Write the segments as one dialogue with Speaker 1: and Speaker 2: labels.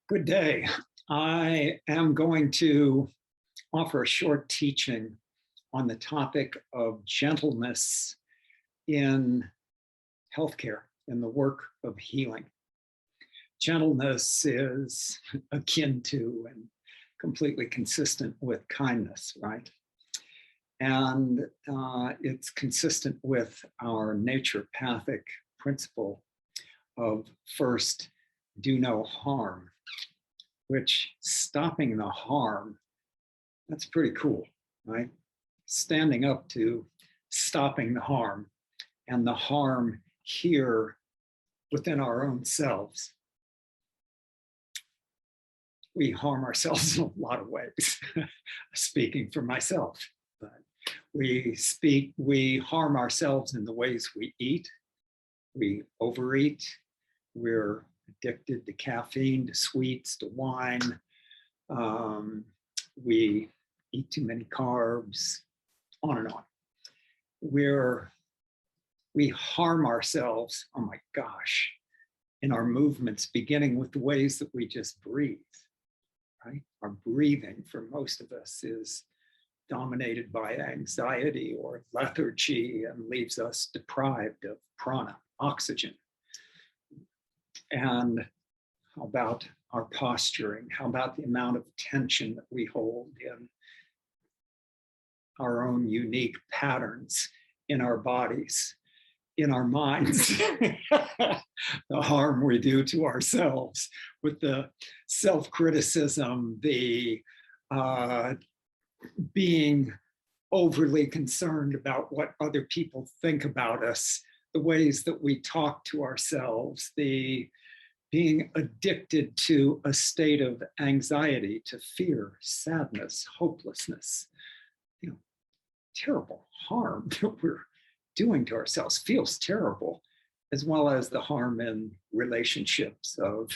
Speaker 1: Good day. I am going to offer a short teaching on the topic of gentleness in healthcare, in the work of healing. Gentleness is akin to and completely consistent with kindness, right? And it's consistent with our naturopathic principle of first, do no harm, which stopping the harm, that's pretty cool, right? Standing up to stopping the harm, and the harm here within our own selves. We harm ourselves in a lot of ways, speaking for myself. But we harm ourselves in the ways we eat, we overeat, we're addicted to caffeine, to sweets, to wine. We eat too many carbs, on and on. We harm ourselves, oh my gosh, in our movements, beginning with the ways that we just breathe, right? Our breathing for most of us is dominated by anxiety or lethargy and leaves us deprived of prana, oxygen. And how about our posturing? How about the amount of tension that we hold in our own unique patterns in our bodies, in our minds? The harm we do to ourselves with the self-criticism, the being overly concerned about what other people think about us, the ways that we talk to ourselves, the being addicted to a state of anxiety, to fear, sadness, hopelessness, terrible harm that we're doing to ourselves, feels terrible, as well as the harm in relationships of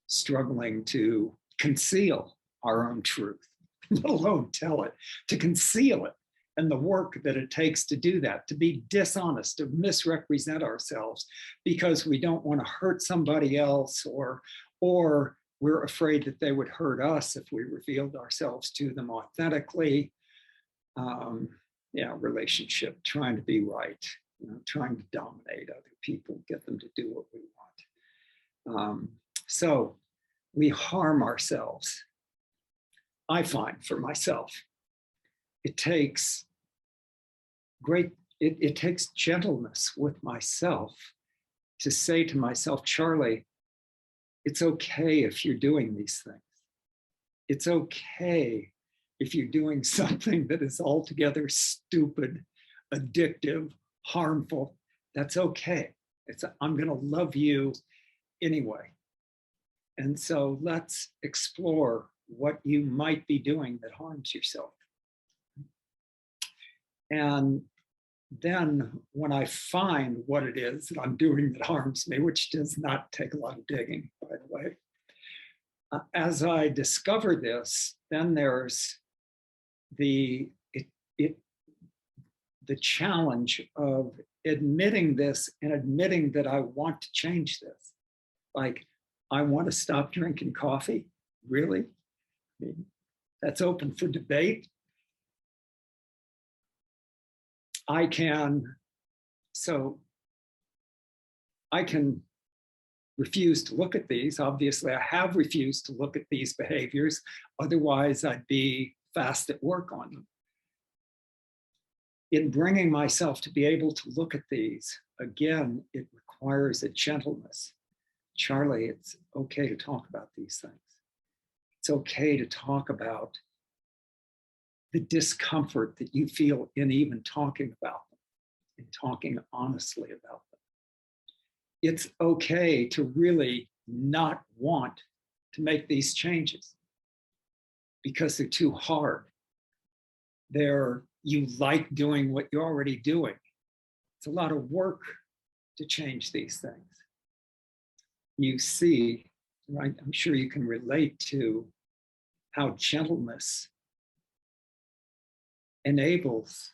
Speaker 1: struggling to conceal our own truth, let alone tell it, to conceal it, and the work that it takes to do that, to be dishonest, to misrepresent ourselves because we don't want to hurt somebody else, or we're afraid that they would hurt us if we revealed ourselves to them authentically. Relationship, trying to be right, trying to dominate other people, get them to do what we want. So we harm ourselves. I find for myself, it takes it takes gentleness with myself to say to myself, Charlie, it's okay if you're doing these things. It's okay if you're doing something that is altogether stupid, addictive, harmful. That's okay. I'm going to love you anyway. And so let's explore what you might be doing that harms yourself. And then when I find what it is that I'm doing that harms me, which does not take a lot of digging, by the way, as I discover this, then there's the challenge of admitting this and admitting that I want to change this. Like, I want to stop drinking coffee. Really? I mean, that's open for debate. I can refuse to look at these. Obviously, I have refused to look at these behaviors. Otherwise, I'd be fast at work on them. In bringing myself to be able to look at these, again, it requires a gentleness. Charlie, it's okay to talk about these things. It's okay to talk about the discomfort that you feel in even talking about them, and talking honestly about them. It's okay to really not want to make these changes because they're too hard. You like doing what you're already doing. It's a lot of work to change these things. You see, right? I'm sure you can relate to how gentleness enables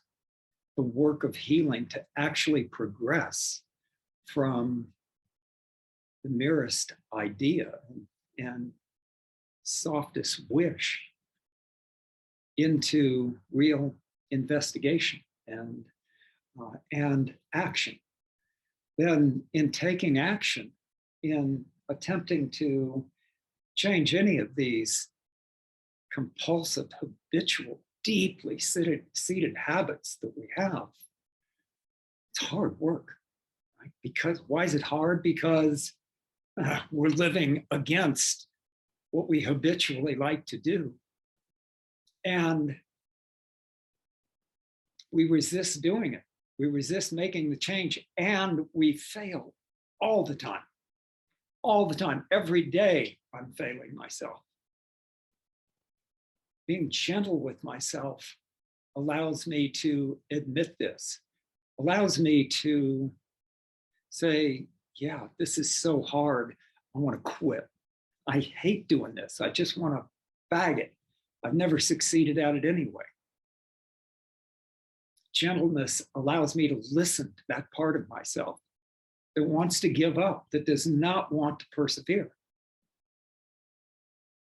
Speaker 1: the work of healing to actually progress from the merest idea and softest wish into real investigation and action. Then in taking action, in attempting to change any of these compulsive, habitual, deeply seated habits that we have, it's hard work. Right? Because why is it hard? Because we're living against what we habitually like to do. And we resist doing it. We resist making the change, and we fail all the time. All the time. Every day, I'm failing myself. Being gentle with myself allows me to admit this, allows me to say, yeah, this is so hard. I want to quit. I hate doing this. I just want to bag it. I've never succeeded at it anyway. Gentleness allows me to listen to that part of myself that wants to give up, that does not want to persevere.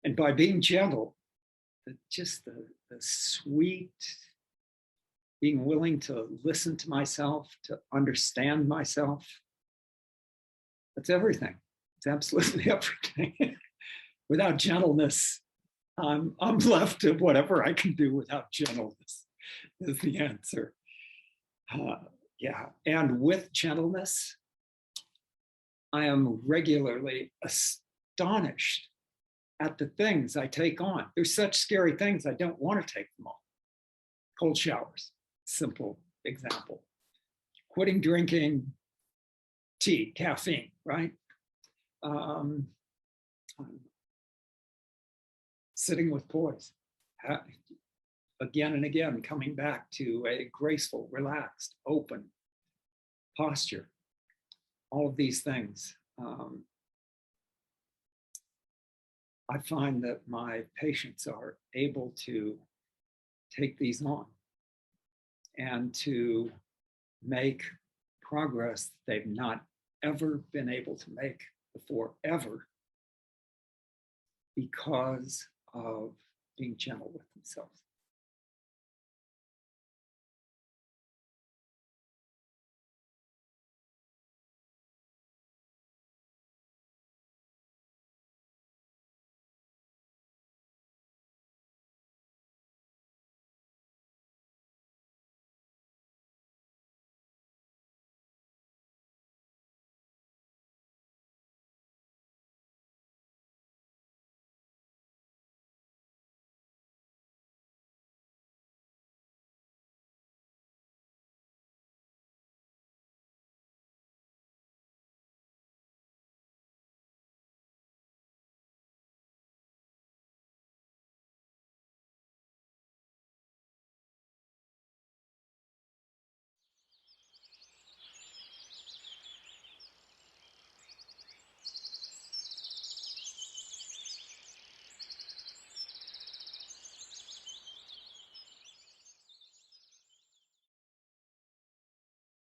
Speaker 1: And by being gentle, just the sweet, being willing to listen to myself, to understand myself, that's everything. It's absolutely everything. Without gentleness, I'm left to whatever I can do without gentleness is the answer. Yeah, and with gentleness, I am regularly astonished at the things I take on. There's such scary things, I don't want to take them on. Cold showers, simple example. Quitting drinking tea, caffeine, right? Sitting with poise. Again and again, coming back to a graceful, relaxed, open posture. All of these things. I find that my patients are able to take these on and to make progress they've not ever been able to make before, ever, because of being gentle with themselves.